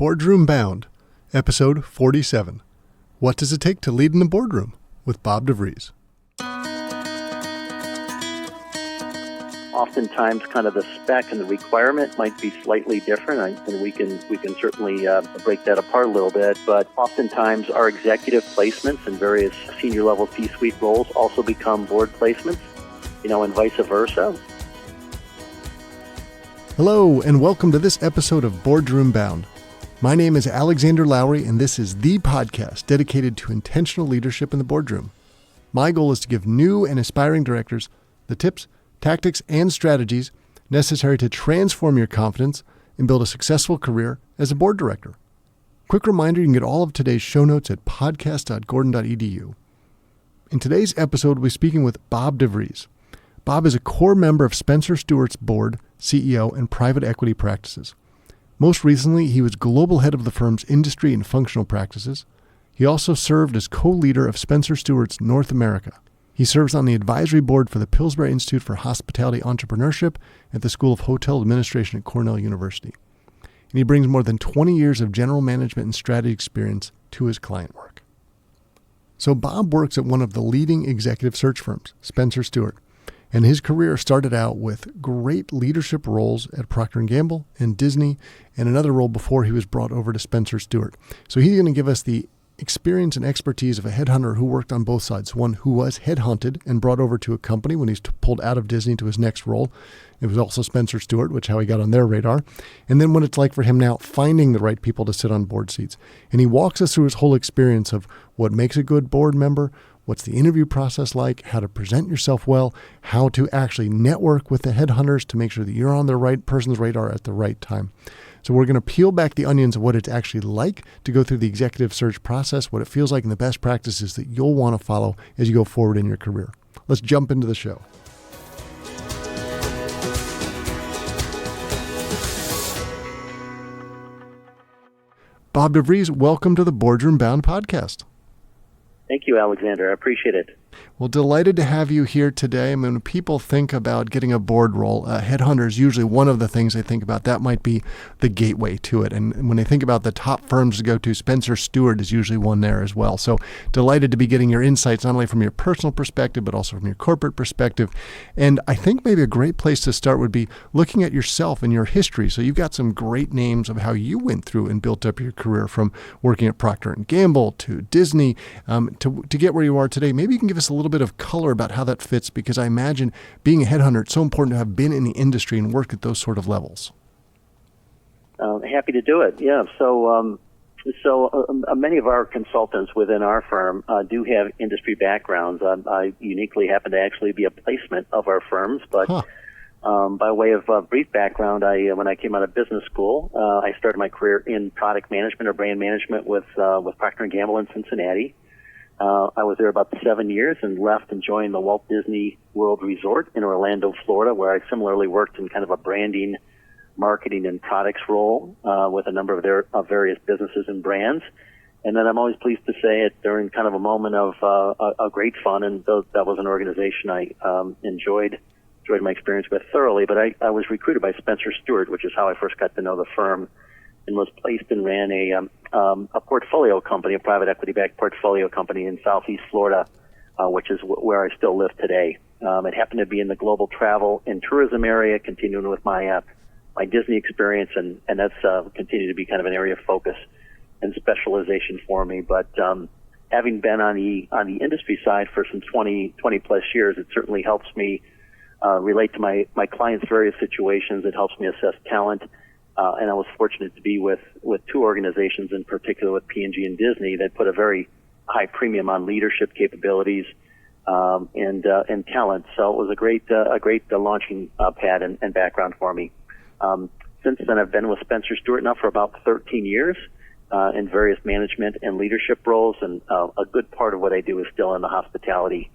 Boardroom Bound, Episode 47. What Does It Take to Lead in the Boardroom? With Bob DeVries. Oftentimes, kind of the spec and the requirement might be slightly different, and we can certainly break that apart a little bit. But oftentimes, our executive placements and various senior level C-suite roles also become board placements, and vice versa. Hello, and welcome to this episode of Boardroom Bound. My name is Alexander Lowry, and this is the podcast dedicated to intentional leadership in the boardroom. My goal is to give new and aspiring directors the tips, tactics, and strategies necessary to transform your confidence and build a successful career as a board director. Quick reminder, you can get all of today's show notes at podcast.gordon.edu. In today's episode, we'll be speaking with Bob DeVries. Bob is a core member of Spencer Stuart's board, CEO, and private equity practices. Most recently, he was global head of the firm's industry and functional practices. He also served as co-leader of Spencer Stuart's North America. He serves on the advisory board for the Pillsbury Institute for Hospitality Entrepreneurship at the School of Hotel Administration at Cornell University. And he brings more than 20 years of general management and strategy experience to his client work. So Bob works at one of the leading executive search firms, Spencer Stuart. And his career started out with great leadership roles at Procter & Gamble and Disney, and another role before he was brought over to Spencer Stuart. So he's going to give us the experience and expertise of a headhunter who worked on both sides. One who was headhunted and brought over to a company when he's pulled out of Disney to his next role. It was also Spencer Stuart, which how he got on their radar. And then what it's like for him now finding the right people to sit on board seats. And he walks us through his whole experience of what makes a good board member, what's the interview process like, how to present yourself well, how to actually network with the headhunters to make sure that you're on the right person's radar at the right time. So we're going to peel back the onions of what it's actually like to go through the executive search process, what it feels like, and the best practices that you'll want to follow as you go forward in your career. Let's jump into the show. Bob DeVries, welcome to the Boardroom Bound podcast. Thank you, Alexander. I appreciate it. Well, delighted to have you here today. I mean, when people think about getting a board role, headhunter is usually one of the things they think about. That might be the gateway to it. And when they think about the top firms to go to, Spencer Stuart is usually one there as well. So delighted to be getting your insights, not only from your personal perspective, but also from your corporate perspective. And I think maybe a great place to start would be looking at yourself and your history. So you've got some great names of how you went through and built up your career from working at Procter & Gamble to Disney to get where you are today. Maybe you can give us a little bit of color about how that fits, because I imagine being a headhunter, it's so important to have been in the industry and worked at those sort of levels. Happy to do it. Yeah. So many of our consultants within our firm do have industry backgrounds. I uniquely happen to actually be a placement of our firms, but by way of brief background, when I came out of business school, I started my career in product management or brand management with Procter & Gamble in Cincinnati. I was there about 7 years and left and joined the Walt Disney World Resort in Orlando, Florida, where I similarly worked in kind of a branding, marketing, and products role with a number of their various businesses and brands. And then I'm always pleased to say it during kind of a moment of a great fun, and that was an organization I enjoyed my experience with thoroughly. But I was recruited by Spencer Stuart, which is how I first got to know the firm, and was placed and ran a portfolio company, a private equity-backed portfolio company in Southeast Florida, which is where I still live today. It happened to be in the global travel and tourism area, continuing with my Disney experience, and that's continued to be kind of an area of focus and specialization for me. But having been on the industry side for some 20 plus years, it certainly helps me relate to my clients' various situations. It helps me assess talent. And I was fortunate to be with two organizations in particular, with P&G and Disney, that put a very high premium on leadership capabilities and talent. So it was a great launching pad and background for me. Since then, I've been with Spencer Stuart now for about 13 years in various management and leadership roles, and a good part of what I do is still in the hospitality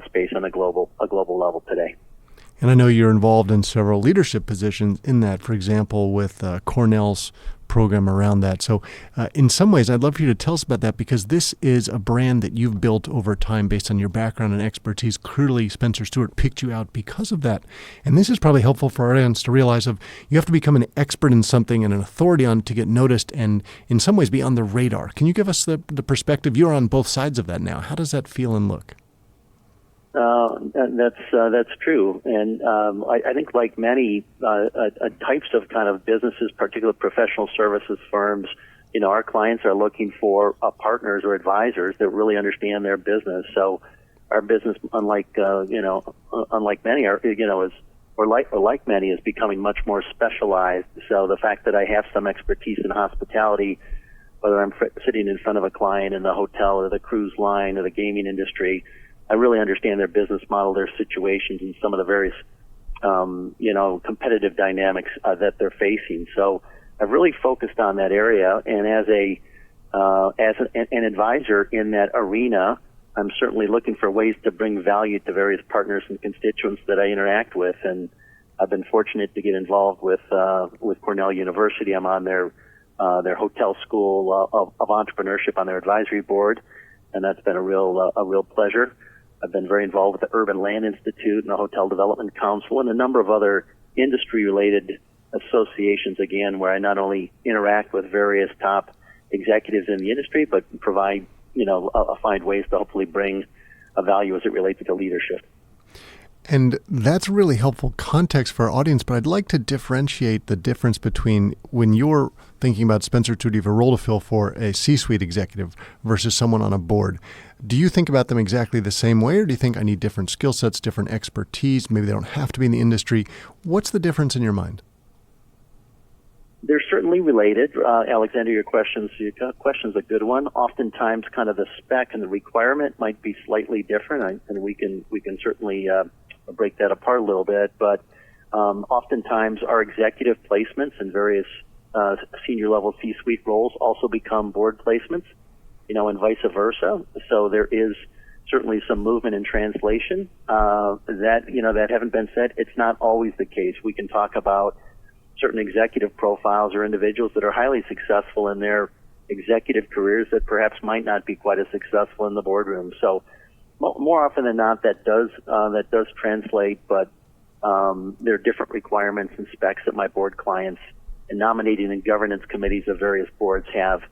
space on a global level today. And I know you're involved in several leadership positions in that, for example, with Cornell's program around that. So in some ways, I'd love for you to tell us about that, because this is a brand that you've built over time based on your background and expertise. Clearly, Spencer Stuart picked you out because of that. And this is probably helpful for our audience to realize of you have to become an expert in something and an authority on to get noticed and in some ways be on the radar. Can you give us the perspective? You're on both sides of that now. How does that feel and look? That's true, and I think like many types of kind of businesses, particularly professional services firms, our clients are looking for partners or advisors that really understand their business. So our business, unlike many, like many, is becoming much more specialized. So the fact that I have some expertise in hospitality, whether I'm sitting in front of a client in the hotel or the cruise line or the gaming industry, I really understand their business model, their situations, and some of the various, competitive dynamics that they're facing. So I've really focused on that area, and as an advisor in that arena, I'm certainly looking for ways to bring value to various partners and constituents that I interact with. And I've been fortunate to get involved with Cornell University. I'm on their hotel school of entrepreneurship on their advisory board, and that's been a real pleasure. I've been very involved with the Urban Land Institute and the Hotel Development Council and a number of other industry-related associations, again, where I not only interact with various top executives in the industry, but provide, find ways to hopefully bring a value as it relates to leadership. And that's really helpful context for our audience, but I'd like to differentiate the difference between when you're thinking about Spencer Stuart, you have a role to fill for a C-suite executive versus someone on a board. Do you think about them exactly the same way, or do you think I need different skill sets, different expertise? Maybe they don't have to be in the industry. What's the difference in your mind? They're certainly related. Alexander, your question's a good one. Oftentimes, kind of the spec and the requirement might be slightly different, and we can certainly break that apart a little bit. But oftentimes, our executive placements in various senior level C-suite roles also become board placements, and vice versa. So there is certainly some movement in translation that haven't been said. It's not always the case. We can talk about certain executive profiles or individuals that are highly successful in their executive careers that perhaps might not be quite as successful in the boardroom. So more often than not, that does translate, but there are different requirements and specs that my board clients and nominating and governance committees of various boards have,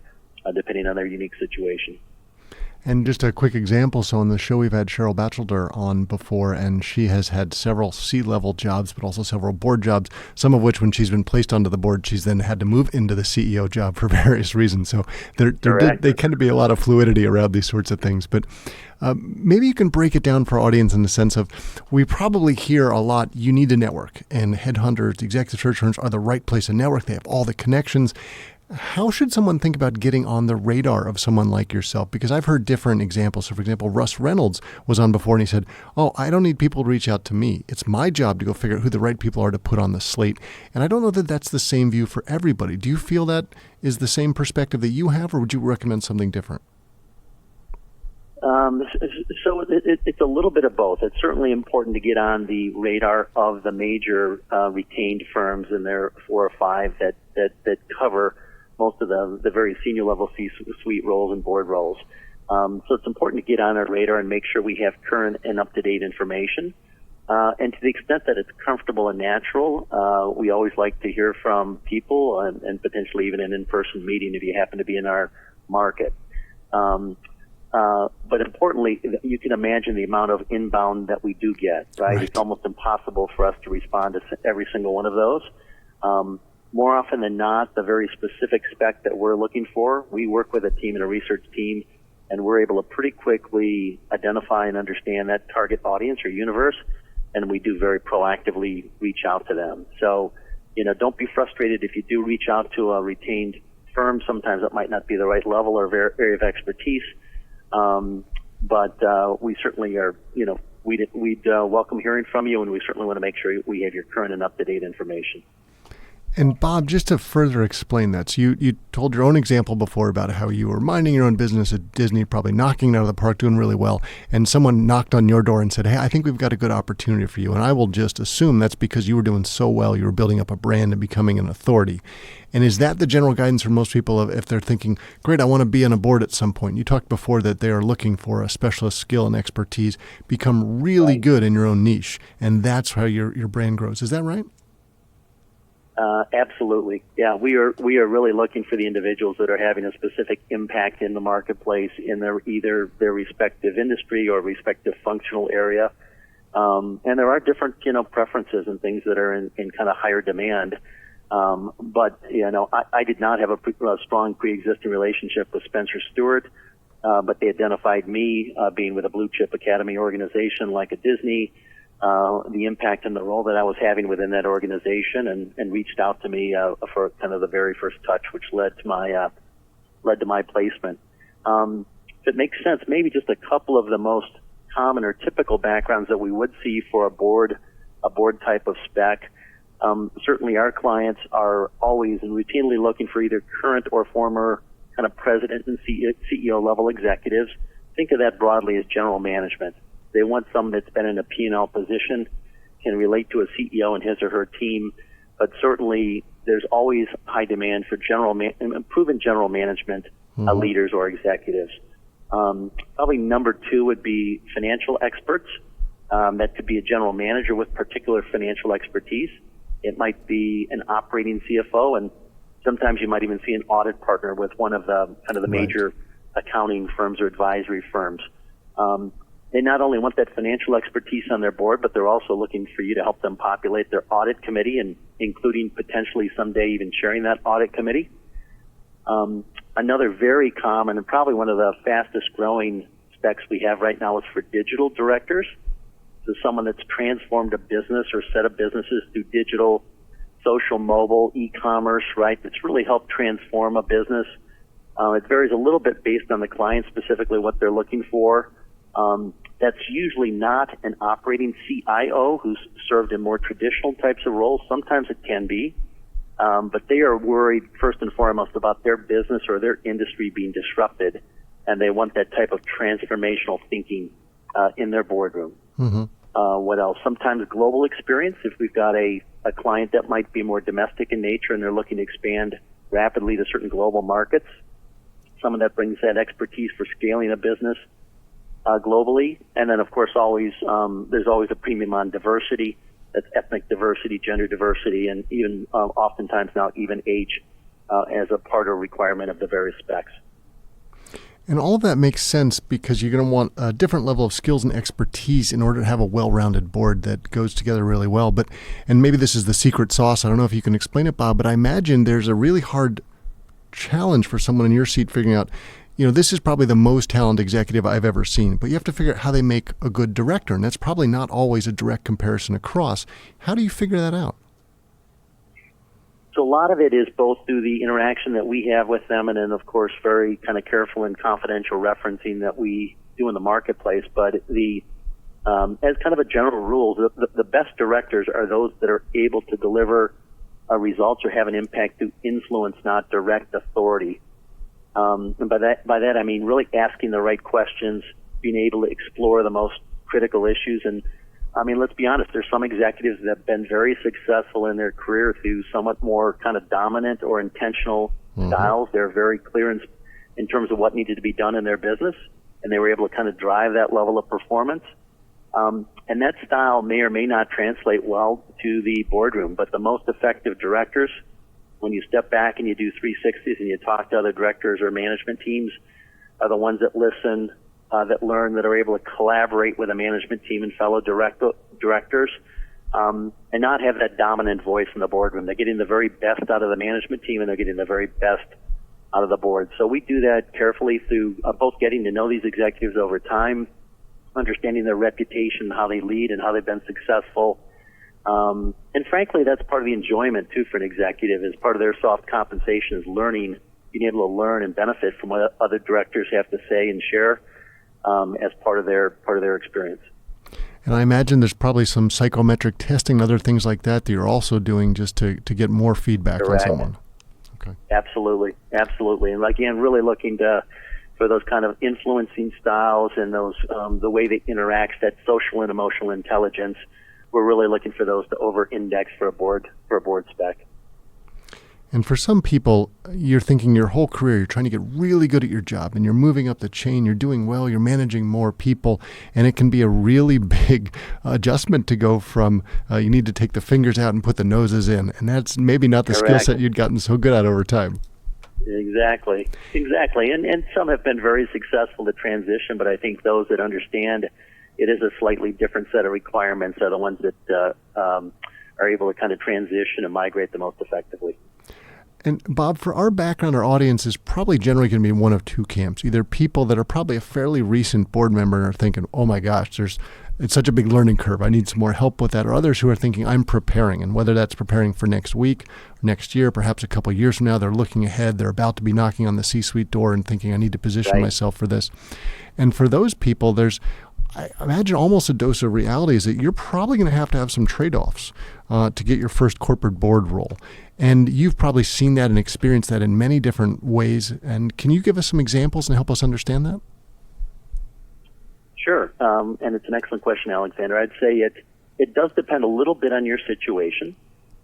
depending on their unique situation. And just a quick example, so on the show we've had Cheryl Batchelder on before, and she has had several C-level jobs, but also several board jobs, some of which when she's been placed onto the board, she's then had to move into the CEO job for various reasons. So they tend to be a lot of fluidity around these sorts of things. But maybe you can break it down for our audience in the sense of, we probably hear a lot, you need to network, and headhunters, executive search firms are the right place to network. They have all the connections. How should someone think about getting on the radar of someone like yourself? Because I've heard different examples. So, for example, Russ Reynolds was on before and he said, I don't need people to reach out to me. It's my job to go figure out who the right people are to put on the slate. And I don't know that that's the same view for everybody. Do you feel that is the same perspective that you have, or would you recommend something different? So it's a little bit of both. It's certainly important to get on the radar of the major retained firms, and there are 4 or 5 that cover most of the very senior level C-suite roles and board roles. So it's important to get on our radar and make sure we have current and up-to-date information. And to the extent that it's comfortable and natural, we always like to hear from people and potentially even an in-person meeting if you happen to be in our market. But importantly, you can imagine the amount of inbound that we do get, right? It's almost impossible for us to respond to every single one of those. More often than not, the very specific spec that we're looking for, we work with a team and a research team, and we're able to pretty quickly identify and understand that target audience or universe, and we do very proactively reach out to them. So, don't be frustrated if you do reach out to a retained firm. Sometimes it might not be the right level or area of expertise, but we certainly are, we'd welcome hearing from you, and we certainly want to make sure we have your current and up-to-date information. And Bob, just to further explain that, so you told your own example before about how you were minding your own business at Disney, probably knocking it out of the park, doing really well, and someone knocked on your door and said, hey, I think we've got a good opportunity for you. And I will just assume that's because you were doing so well, you were building up a brand and becoming an authority. And is that the general guidance for most people if they're thinking, great, I want to be on a board at some point? You talked before that they are looking for a specialist skill and expertise, become really good in your own niche, and that's how your brand grows. Is that right? Absolutely. Yeah, we are really looking for the individuals that are having a specific impact in the marketplace in either their respective industry or respective functional area. And there are different, preferences and things that are in kind of higher demand. But I did not have a strong pre-existing relationship with Spencer Stuart, but they identified me being with a blue chip academy organization like a Disney, the impact and the role that I was having within that organization, and reached out to me for kind of the very first touch, which led to my placement. If it makes sense, maybe just a couple of the most common or typical backgrounds that we would see for a board type of spec. Certainly our clients are always and routinely looking for either current or former kind of president and CEO level executives. Think of that broadly as general management. They want someone that's been in a P&L position, can relate to a CEO and his or her team, but certainly there's always high demand for proven general management leaders or executives. Probably number two would be financial experts. That could be a general manager with particular financial expertise. It might be an operating CFO, and sometimes you might even see an audit partner with one of the kind of the major accounting firms or advisory firms. They not only want that financial expertise on their board, but they're also looking for you to help them populate their audit committee, and including potentially someday even chairing that audit committee. Another very common and probably one of the fastest growing specs we have right now is for digital directors. So someone that's transformed a business or set of businesses through digital, social, mobile, e-commerce, right? That's really helped transform a business. It varies a little bit based on the client, specifically what they're looking for. That's usually not an operating CIO who's served in more traditional types of roles. Sometimes it can be, but they are worried first and foremost about their business or their industry being disrupted, and they want that type of transformational thinking in their boardroom. What else? Sometimes global experience. If we've got a client that might be more domestic in nature and they're looking to expand rapidly to certain global markets, someone that brings that expertise for scaling a business globally. And then, of course, there's always a premium on diversity. That's ethnic diversity, gender diversity, and even oftentimes now even age as a part or requirement of the various specs. And all of that makes sense because you're going to want a different level of skills and expertise in order to have a well-rounded board that goes together really well. And maybe this is the secret sauce. I don't know if you can explain it, Bob, but I imagine there's a really hard challenge for someone in your seat figuring out, this is probably the most talented executive I've ever seen, but you have to figure out how they make a good director, and that's probably not always a direct comparison across. How do you figure that out? So a lot of it is both through the interaction that we have with them, and then, of course, very kind of careful and confidential referencing that we do in the marketplace. But as kind of a general rule, the best directors are those that are able to deliver results or have an impact through influence, not direct authority. And by that I mean really asking the right questions, being able to explore the most critical issues. And I mean, let's be honest, there's some executives that have been very successful in their career through somewhat more kind of dominant or intentional styles. They're very clear in terms of what needed to be done in their business, and they were able to kind of drive that level of performance. And that style may or may not translate well to the boardroom, but the most effective directors, when you step back and you do 360s and you talk to other directors or management teams, are the ones that listen, that learn, that are able to collaborate with a management team and fellow directors, and not have that dominant voice in the boardroom. They're getting the very best out of the management team, and they're getting the very best out of the board. So we do that carefully through both getting to know these executives over time, understanding their reputation, how they lead, and how they've been successful. And frankly, that's part of the enjoyment too for an executive. Is part of their soft compensation is learning, being able to learn and benefit from what other directors have to say and share as part of their experience. And I imagine there's probably some psychometric testing, other things like that you're also doing just to get more feedback Correct. on someone. Okay. Absolutely. And again, really looking for those kind of influencing styles and those the way they interact, that social and emotional intelligence. We're really looking for those to over-index for a board spec. And for some people, you're thinking your whole career, you're trying to get really good at your job, and you're moving up the chain, you're doing well, you're managing more people, and it can be a really big adjustment to go from you need to take the fingers out and put the noses in, and that's maybe not the skill set you'd gotten so good at over time. Exactly. And some have been very successful to transition, but I think those that understand it is a slightly different set of requirements are the ones that are able to kind of transition and migrate the most effectively. And Bob, for our background, our audience is probably generally going to be in one of two camps. Either people that are probably a fairly recent board member and are thinking, oh my gosh, it's such a big learning curve, I need some more help with that. Or others who are thinking, I'm preparing. And whether that's preparing for next week, or next year, perhaps a couple of years from now, they're looking ahead, they're about to be knocking on the C-suite door and thinking, I need to position myself for this. And for those people, I imagine almost a dose of reality is that you're probably going to have some trade-offs to get your first corporate board role. And you've probably seen that and experienced that in many different ways. And can you give us some examples and help us understand that? Sure. And it's an excellent question, Alexander. I'd say it does depend a little bit on your situation.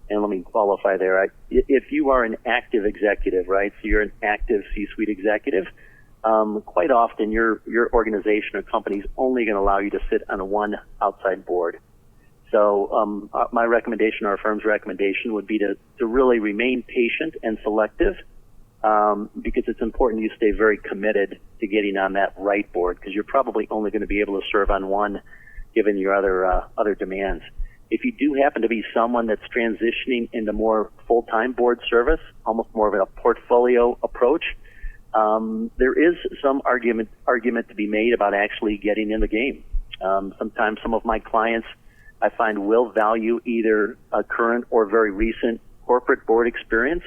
And let me qualify there. If you are an active executive, right, so you're an active C-suite executive, quite often your organization or company is only going to allow you to sit on one outside board. So my recommendation, our firm's recommendation, would be to really remain patient and selective because it's important you stay very committed to getting on that right board because you're probably only going to be able to serve on one given your other demands. If you do happen to be someone that's transitioning into more full-time board service, almost more of a portfolio approach, there is some argument to be made about actually getting in the game. Sometimes some of my clients I find will value either a current or very recent corporate board experience.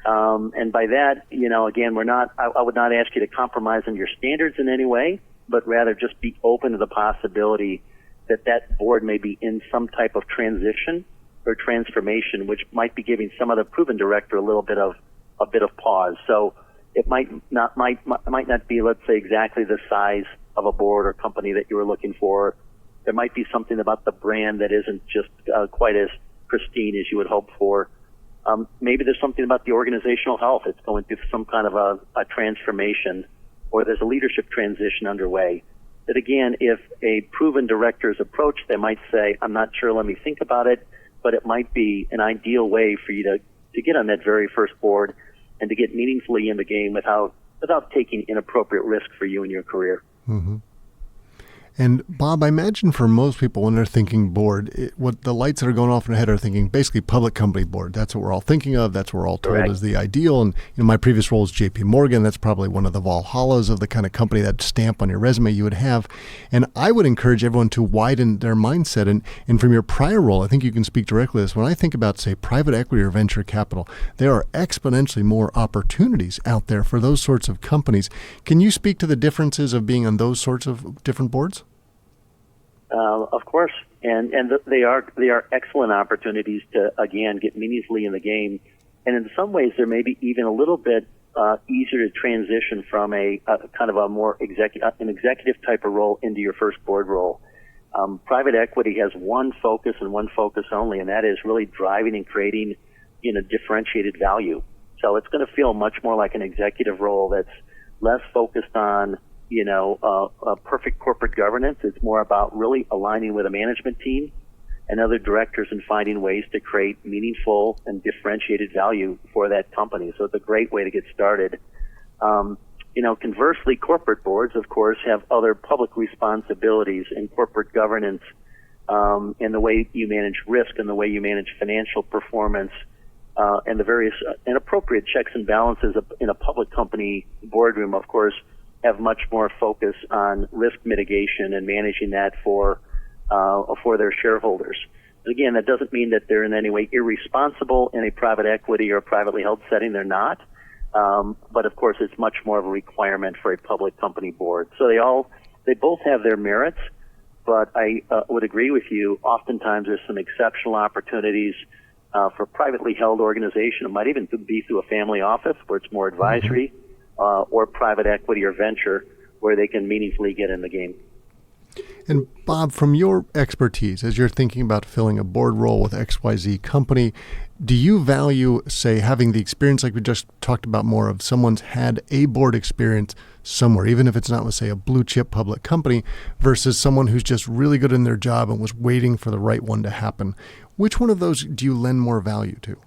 And by that, again, I would not ask you to compromise on your standards in any way, but rather just be open to the possibility that board may be in some type of transition or transformation, which might be giving some other proven director a bit of pause. So it might not be, let's say, exactly the size of a board or company that you were looking for. There might be something about the brand that isn't just quite as pristine as you would hope for. Maybe there's something about the organizational health. It's going through some kind of a transformation, or there's a leadership transition underway. That again, if a proven director's approach, they might say, I'm not sure, let me think about it, but it might be an ideal way for you to get on that very first board and to get meaningfully in the game without taking inappropriate risk for you in your career. Mm-hmm. And Bob, I imagine for most people when they're thinking board, what the lights that are going off in their head are thinking basically public company board. That's what we're all thinking of. That's what we're all told Correct. is the ideal. And my previous role is J.P. Morgan. That's probably one of the Valhallas of the kind of company, that stamp on your resume you would have. And I would encourage everyone to widen their mindset. And from your prior role, I think you can speak directly to this. When I think about, say, private equity or venture capital, there are exponentially more opportunities out there for those sorts of companies. Can you speak to the differences of being on those sorts of different boards? Of course, and they are excellent opportunities to again get meaningfully in the game, and in some ways there may be even a little bit easier to transition from a kind of a more executive type of role into your first board role. Private equity has one focus and one focus only, and that is really driving and creating differentiated value. So it's going to feel much more like an executive role that's less focused on perfect corporate governance. It's more about really aligning with a management team and other directors and finding ways to create meaningful and differentiated value for that company. So it's a great way to get started. Conversely, corporate boards, of course, have other public responsibilities in corporate governance, and the way you manage risk and the way you manage financial performance, and the various and appropriate checks and balances in a public company boardroom, of course, have much more focus on risk mitigation and managing that for their shareholders. And again, that doesn't mean that they're in any way irresponsible in a private equity or privately held setting. They're not. But of course, it's much more of a requirement for a public company board. So they both have their merits. But I would agree with you. Oftentimes there's some exceptional opportunities for privately held organization. It might even be through a family office where it's more advisory, or private equity or venture where they can meaningfully get in the game. And Bob, from your expertise, as you're thinking about filling a board role with XYZ company, do you value, say, having the experience like we just talked about more of someone's had a board experience somewhere, even if it's not with, say, a blue chip public company, versus someone who's just really good in their job and was waiting for the right one to happen? Which one of those do you lend more value to?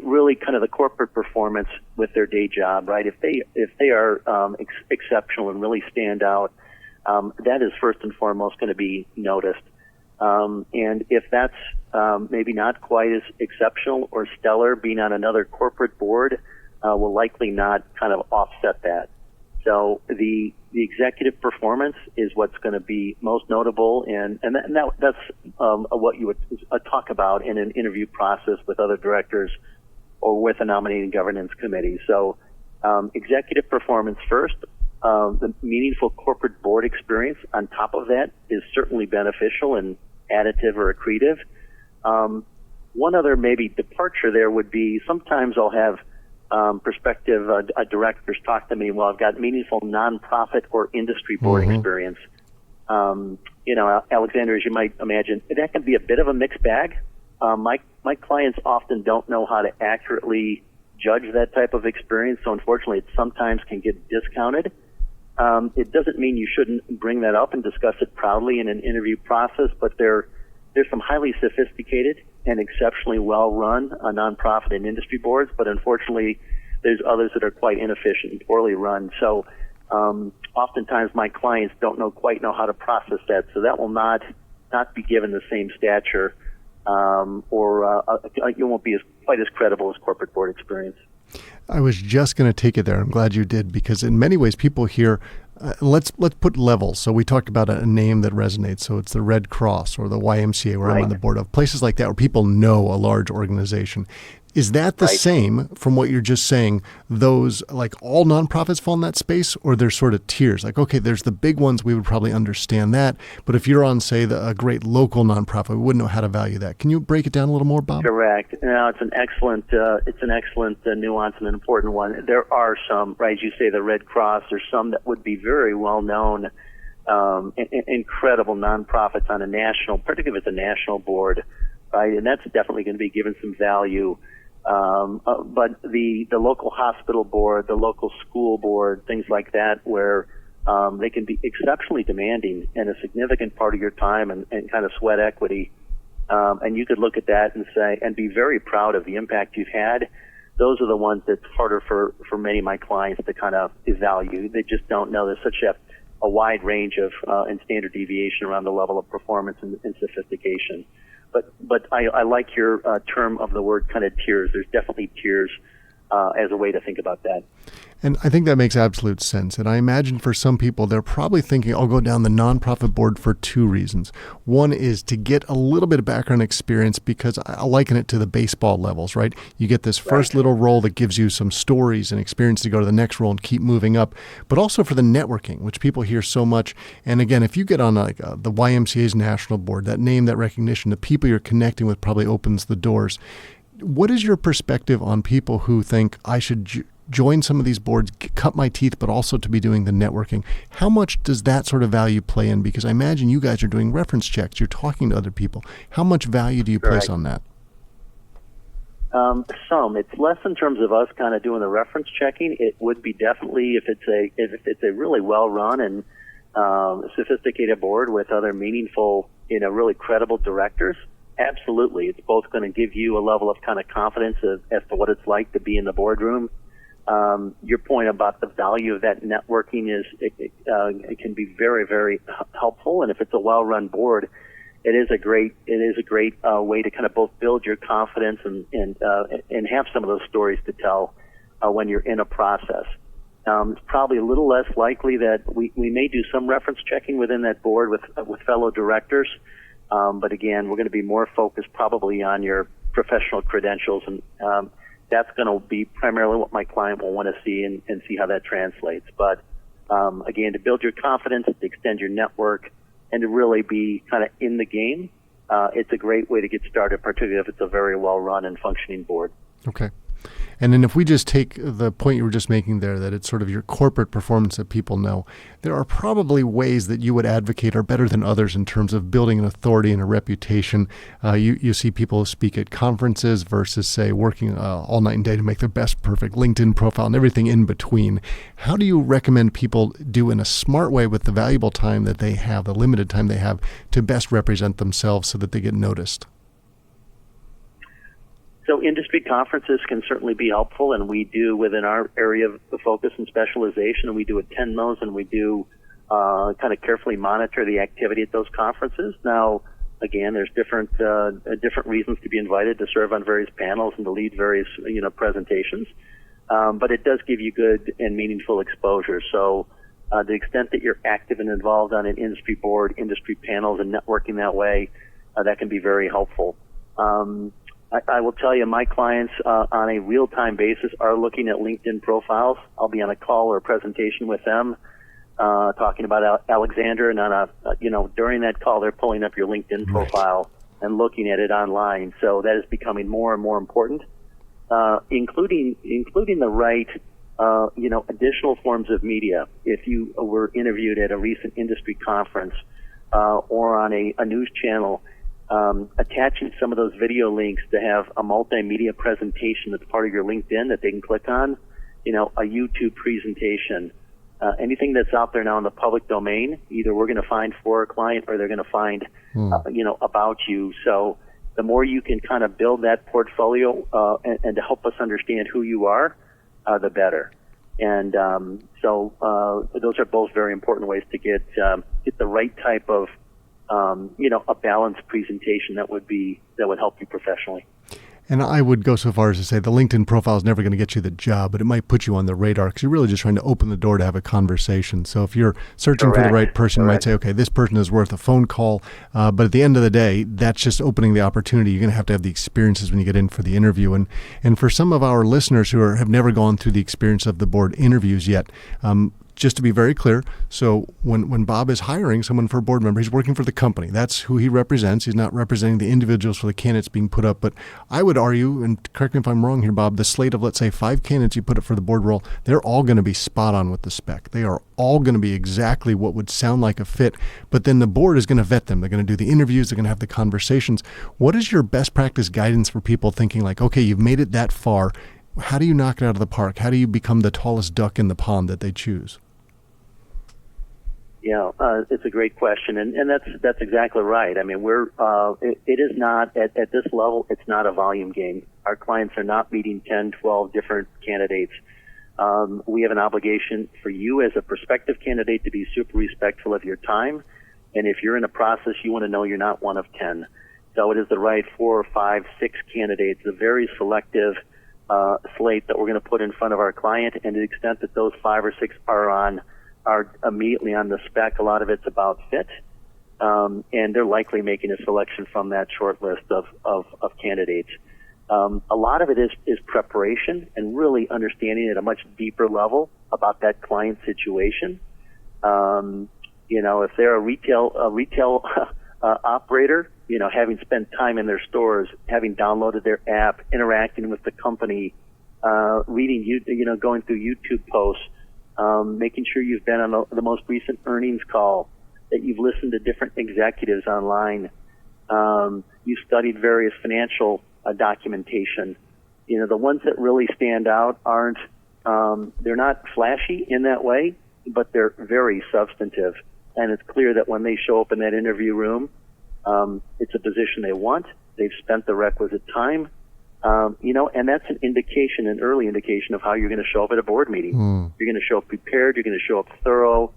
Really kind of the corporate performance with their day job, right? If they are exceptional and really stand out, that is first and foremost going to be noticed. And if that's maybe not quite as exceptional or stellar, being on another corporate board will likely not kind of offset that. So the executive performance is what's going to be most notable, and that's what you would talk about in an interview process with other directors or with a nominating governance committee. So executive performance first. The meaningful corporate board experience on top of that is certainly beneficial and additive or accretive. One other maybe departure there would be sometimes I'll have prospective directors talk to me, well, I've got meaningful nonprofit or industry board experience. Alexander, as you might imagine, that can be a bit of a mixed bag. My clients often don't know how to accurately judge that type of experience, so unfortunately it sometimes can get discounted. It doesn't mean you shouldn't bring that up and discuss it proudly in an interview process, but there's some highly sophisticated and exceptionally well-run nonprofit and industry boards, but unfortunately there's others that are quite inefficient and poorly run. So oftentimes my clients don't quite know how to process that, so that will not be given the same stature, or it won't be quite as credible as corporate board experience. I was just going to take it there. I'm glad you did, because in many ways people hear, let's put levels. So we talked about a name that resonates. So it's the Red Cross or the YMCA, where I'm on the board of, places like that where people know a large organization. Is that the same from what you're just saying? Those, like, all nonprofits fall in that space, or there's sort of tiers? Like, okay, there's the big ones, we would probably understand that. But if you're on, say, a great local nonprofit, we wouldn't know how to value that. Can you break it down a little more, Bob? Correct. No, it's an excellent nuance and an important one. There are some, right, as you say, the Red Cross. There's some that would be very well known, incredible nonprofits on a national, particularly if it's a national board, right? And that's definitely going to be given some value. But the local hospital board, the local school board, things like that, where they can be exceptionally demanding and a significant part of your time and kind of sweat equity. And you could look at that and say, and be very proud of the impact you've had. Those are the ones that's harder for many of my clients to kind of evaluate. They just don't know. There's such a wide range of and standard deviation around the level of performance and sophistication. But I like your term of the word kind of tiers. There's definitely tiers as a way to think about that. And I think that makes absolute sense. And I imagine for some people, they're probably thinking, I'll go down the nonprofit board for two reasons. One is to get a little bit of background experience, because I liken it to the baseball levels, right? You get this first little role that gives you some stories and experience to go to the next role and keep moving up, but also for the networking, which people hear so much. And again, if you get on the YMCA's national board, that name, that recognition, the people you're connecting with probably opens the doors. What is your perspective on people who think I should join some of these boards, cut my teeth, but also to be doing the networking? How much does that sort of value play in? Because I imagine you guys are doing reference checks. You're talking to other people. How much value do you place on that? Some. It's less in terms of us kind of doing the reference checking. It would be definitely if it's a really well run and sophisticated board with other meaningful, really credible directors. Absolutely. It's both going to give you a level of kind of confidence as to what it's like to be in the boardroom. Your point about the value of that networking is it can be very, very helpful. And if it's a well-run board, it is a great way to kind of both build your confidence and have some of those stories to tell when you're in a process. It's probably a little less likely that we may do some reference checking within that board with fellow directors. But again, we're going to be more focused probably on your professional credentials, and that's going to be primarily what my client will want to see and see how that translates. But Again, to build your confidence, to extend your network, and to really be kind of in the game. It's a great way to get started, particularly if it's a very well-run and functioning board. Okay. And then if we just take the point you were just making there, that it's sort of your corporate performance that people know, there are probably ways that you would advocate are better than others in terms of building an authority and a reputation. You see people speak at conferences versus, say, working all night and day to make their best perfect LinkedIn profile and everything in between. How do you recommend people do in a smart way with the valuable time that they have, the limited time they have, to best represent themselves so that they get noticed? So industry conferences can certainly be helpful, and we do within our area of focus and specialization, and we do attend those, and we do kind of carefully monitor the activity at those conferences. Now, again, there's different reasons to be invited to serve on various panels and to lead various presentations, but it does give you good and meaningful exposure. So the extent that you're active and involved on an industry board, industry panels, and networking that way, that can be very helpful. I will tell you, my clients on a real-time basis are looking at LinkedIn profiles. I'll be on a call or a presentation with them talking about Alexander, and during that call, they're pulling up your LinkedIn profile and looking at it online. So that is becoming more and more important, including the right additional forms of media. If you were interviewed at a recent industry conference or on a news channel, attaching some of those video links to have a multimedia presentation that's part of your LinkedIn that they can click on, a YouTube presentation, anything that's out there now in the public domain, either we're going to find for a client or they're going to find, about you. So the more you can kind of build that portfolio and to help us understand who you are, the better. And so those are both very important ways to get the right type of a balanced presentation that would help you professionally. And I would go so far as to say the LinkedIn profile is never going to get you the job, but it might put you on the radar because you're really just trying to open the door to have a conversation. So if you're searching for the right person, you might say, okay, this person is worth a phone call. But at the end of the day, that's just opening the opportunity. You're going to have the experiences when you get in for the interview. And for some of our listeners who have never gone through the experience of the board interviews yet, just to be very clear, so when Bob is hiring someone for a board member, he's working for the company. That's who he represents. He's not representing the individuals for the candidates being put up. But I would argue, and correct me if I'm wrong here, Bob, the slate of, let's say, 5 candidates you put up for the board role, they're all going to be spot on with the spec. They are all going to be exactly what would sound like a fit. But then the board is going to vet them. They're going to do the interviews. They're going to have the conversations. What is your best practice guidance for people thinking like, okay, you've made it that far. How do you knock it out of the park? How do you become the tallest duck in the pond that they choose? Yeah, it's a great question, and that's exactly right. I mean, it is not at this level. It's not a volume game. Our clients are not meeting 10, 12 different candidates. We have an obligation for you as a prospective candidate to be super respectful of your time, and if you're in a process, you want to know you're not one of 10. So it is the right 4, 5, 6 candidates, a very selective slate that we're going to put in front of our client, and to the extent that those 5 or 6 are immediately on the spec, a lot of it's about fit, and they're likely making a selection from that short list of candidates. A lot of it is preparation and really understanding at a much deeper level about that client situation. If they're a retail operator, having spent time in their stores, having downloaded their app, interacting with the company, reading, going through YouTube posts, making sure you've been on the most recent earnings call, that you've listened to different executives online, you've studied various financial documentation. The ones that really stand out aren't, they're not flashy in that way, but they're very substantive. And it's clear that when they show up in that interview room, it's a position they want. They've spent the requisite time. And that's an early indication of how you're going to show up at a board meeting. You're going to show up prepared, you're going to show up thorough,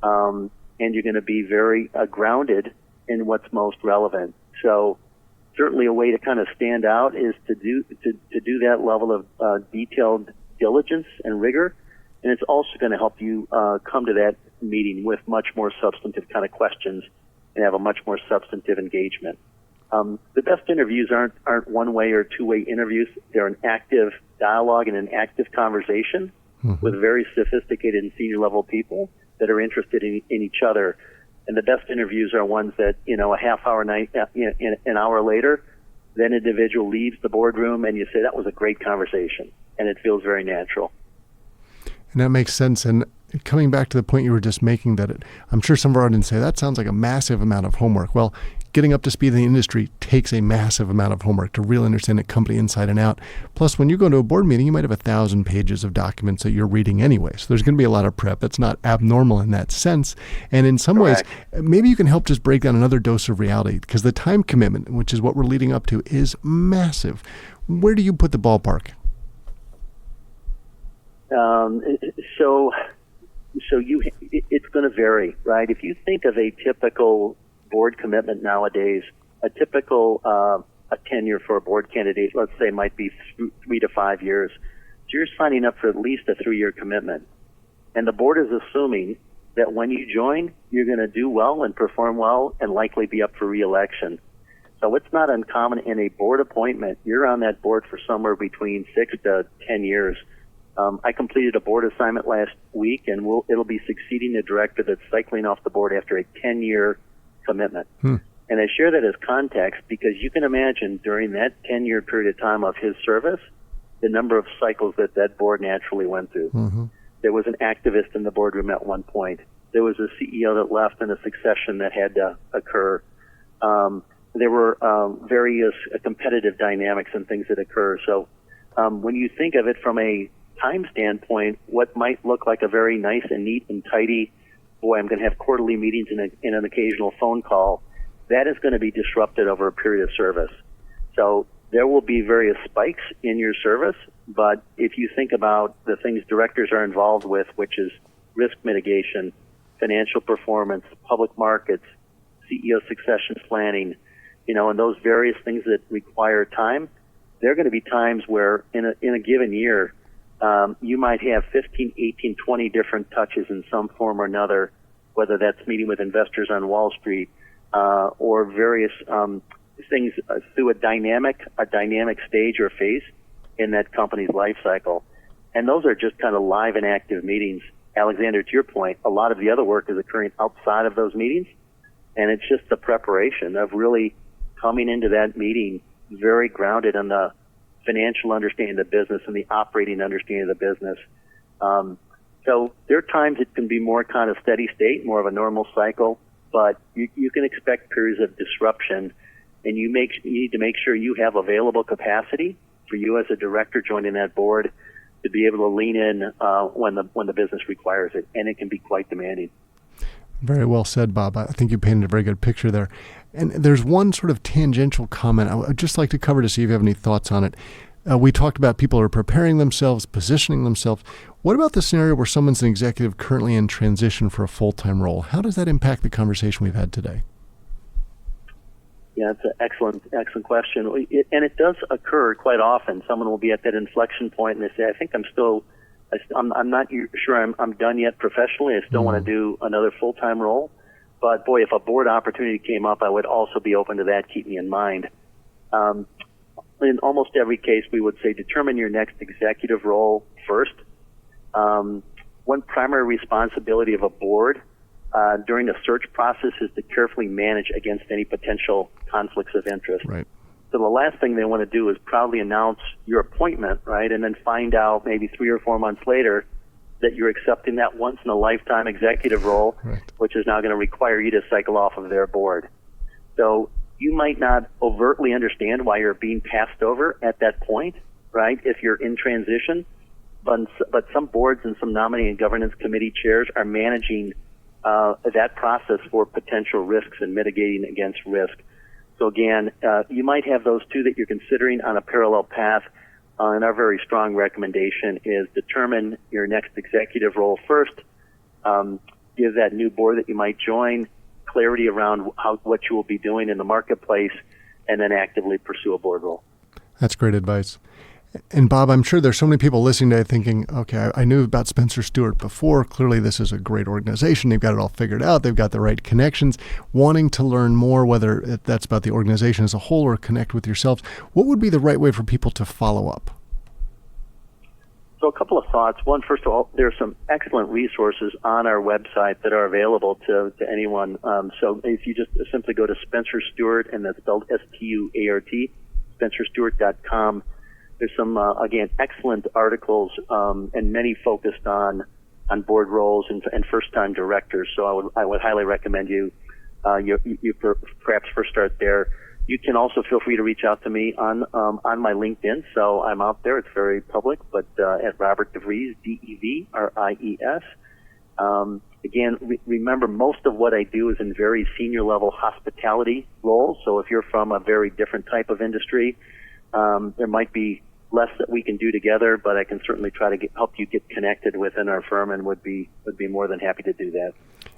and you're going to be very grounded in what's most relevant. So certainly a way to kind of stand out is to do that level of detailed diligence and rigor, and it's also going to help you come to that meeting with much more substantive kind of questions and have a much more substantive engagement. The best interviews aren't one-way or two-way interviews. They're an active dialogue and an active conversation. with very sophisticated and senior level people that are interested in each other. And the best interviews are ones that, a half hour night, an hour later, then individual leaves the boardroom and you say, that was a great conversation. And it feels very natural. And that makes sense. And coming back to the point you were just making, that I'm sure some of our audience say, that sounds like a massive amount of homework. Well, getting up to speed in the industry takes a massive amount of homework to really understand a company inside and out. Plus, when you go to a board meeting, you might have 1,000 pages of documents that you're reading anyway. So there's going to be a lot of prep. That's not abnormal in that sense. And in some ways, maybe you can help just break down another dose of reality, because the time commitment, which is what we're leading up to, is massive. Where do you put the ballpark? It's going to vary, right? If you think of a typical board commitment nowadays, a typical a tenure for a board candidate, let's say, might be 3 to 5 years. So you're signing up for at least a 3-year commitment. And the board is assuming that when you join, you're going to do well and perform well and likely be up for re-election. So it's not uncommon in a board appointment. You're on that board for somewhere between 6 to 10 years. I completed a board assignment last week, and it'll be succeeding the director that's cycling off the board after a 10-year commitment. And I share that as context because you can imagine during that 10-year period of time of his service, the number of cycles that board naturally went through. Mm-hmm. There was an activist in the boardroom at one point. There was a CEO that left and a succession that had to occur. There were various competitive dynamics and things that occur. So when you think of it from a time standpoint, what might look like a very nice and neat and tidy, boy, I'm going to have quarterly meetings and an occasional phone call, that is going to be disrupted over a period of service. So there will be various spikes in your service, but if you think about the things directors are involved with, which is risk mitigation, financial performance, public markets, CEO succession planning, and those various things that require time, there are going to be times where in a given year, you might have 15, 18, 20 different touches in some form or another, whether that's meeting with investors on Wall Street or various things through a dynamic stage or phase in that company's life cycle. And those are just kind of live and active meetings. Alexander, to your point, a lot of the other work is occurring outside of those meetings, and it's just the preparation of really coming into that meeting very grounded on the financial understanding of the business and the operating understanding of the business. So there are times it can be more kind of steady state, more of a normal cycle, but you can expect periods of disruption, and you need to make sure you have available capacity for you as a director joining that board to be able to lean in when the business requires it, and it can be quite demanding. Very well said, Bob. I think you painted a very good picture there. And there's one sort of tangential comment I would just like to cover to see if you have any thoughts on it. We talked about people who are preparing themselves, positioning themselves. What about the scenario where someone's an executive currently in transition for a full-time role? How does that impact the conversation we've had today? Yeah, it's an excellent question. And it does occur quite often. Someone will be at that inflection point and they say, I think I'm not sure I'm done yet professionally. I still want to do another full-time role. But boy, if a board opportunity came up, I would also be open to that. Keep me in mind. In almost every case, we would say determine your next executive role first. One primary responsibility of a board during the search process is to carefully manage against any potential conflicts of interest. Right. So the last thing they want to do is proudly announce your appointment, right, and then find out maybe 3 or 4 months later that you're accepting that once-in-a-lifetime executive role, right, which is now going to require you to cycle off of their board. So you might not overtly understand why you're being passed over at that point, right, if you're in transition, but some boards and some nominating and governance committee chairs are managing that process for potential risks and mitigating against risk. So again, you might have those two that you're considering on a parallel path, and our very strong recommendation is determine your next executive role first, give that new board that you might join clarity around what you will be doing in the marketplace, and then actively pursue a board role. That's great advice. And Bob, I'm sure there's so many people listening today thinking, okay, I knew about Spencer Stuart before. Clearly, this is a great organization. They've got it all figured out. They've got the right connections. Wanting to learn more, whether that's about the organization as a whole or connect with yourselves, what would be the right way for people to follow up? So a couple of thoughts. One, first of all, there are some excellent resources on our website that are available to anyone. So if you just simply go to Spencer Stuart, and that's spelled Stuart, SpencerStuart.com, there's some, again, excellent articles, and many focused on board roles and first-time directors. So I would highly recommend you perhaps first start there. You can also feel free to reach out to me on my LinkedIn. So I'm out there. It's very public, but at Robert DeVries, DeVries. Again, remember, most of what I do is in very senior level hospitality roles. So if you're from a very different type of industry, there might be less that we can do together, but I can certainly try to help you get connected within our firm, and would be more than happy to do that.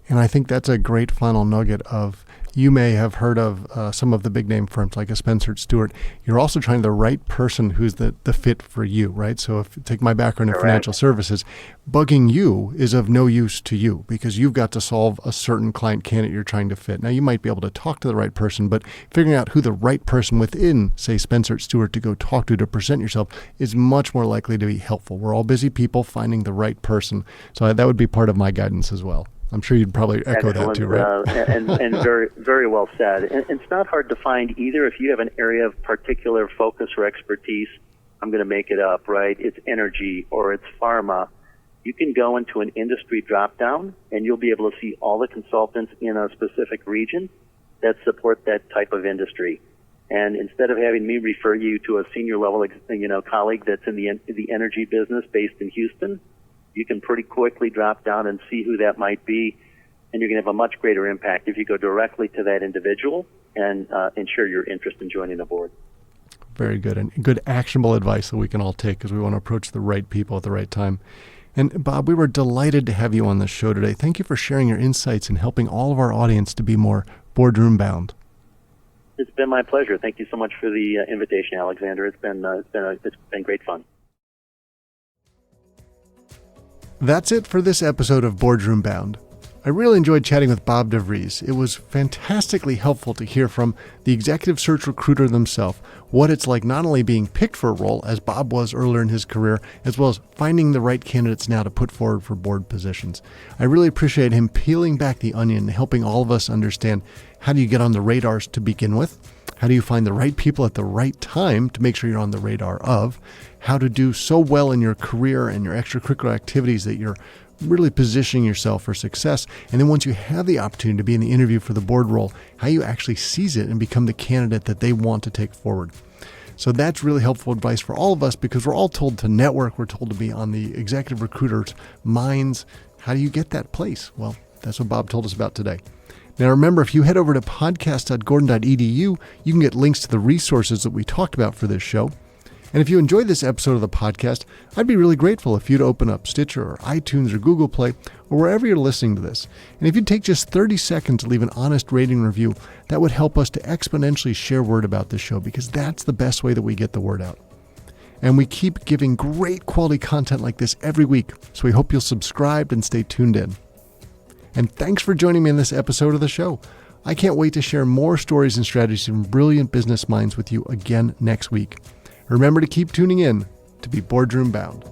And I think that's a great final nugget of, you may have heard of some of the big name firms like a Spencer Stuart. You're also trying the right person who's the fit for you, right? So if take my background in financial services, bugging you is of no use to you because you've got to solve a certain client candidate you're trying to fit. Now, you might be able to talk to the right person, but figuring out who the right person within, say, Spencer Stuart to go talk to present yourself is much more likely to be helpful. We're all busy people finding the right person. So that would be part of my guidance as well. I'm sure you'd probably echo that too, right? and very, very well said. And it's not hard to find either. If you have an area of particular focus or expertise, I'm going to make it up, right? It's energy or it's pharma. You can go into an industry drop-down, and you'll be able to see all the consultants in a specific region that support that type of industry. And instead of having me refer you to a senior level, colleague that's in the energy business based in Houston, you can pretty quickly drop down and see who that might be, and you're going to have a much greater impact if you go directly to that individual and share your interest in joining the board. Very good, and good actionable advice that we can all take because we want to approach the right people at the right time. And Bob, we were delighted to have you on the show today. Thank you for sharing your insights and helping all of our audience to be more boardroom bound. It's been my pleasure. Thank you so much for the invitation, Alexander. It's been great fun. That's it for this episode of Boardroom Bound. I really enjoyed chatting with Bob DeVries. It was fantastically helpful to hear from the executive search recruiter themselves what it's like not only being picked for a role, as Bob was earlier in his career, as well as finding the right candidates now to put forward for board positions. I really appreciate him peeling back the onion and helping all of us understand, how do you get on the radars to begin with? How do you find the right people at the right time to make sure you're on the radar of? How to do so well in your career and your extracurricular activities that you're really positioning yourself for success. And then once you have the opportunity to be in the interview for the board role, how you actually seize it and become the candidate that they want to take forward. So that's really helpful advice for all of us because we're all told to network. We're told to be on the executive recruiter's minds. How do you get that place? Well, that's what Bob told us about today. Now remember, if you head over to podcast.gordon.edu, you can get links to the resources that we talked about for this show. And if you enjoyed this episode of the podcast, I'd be really grateful if you'd open up Stitcher or iTunes or Google Play or wherever you're listening to this. And if you'd take just 30 seconds to leave an honest rating and review, that would help us to exponentially share word about this show because that's the best way that we get the word out. And we keep giving great quality content like this every week, so we hope you'll subscribe and stay tuned in. And thanks for joining me in this episode of the show. I can't wait to share more stories and strategies from brilliant business minds with you again next week. Remember to keep tuning in to be boardroom bound.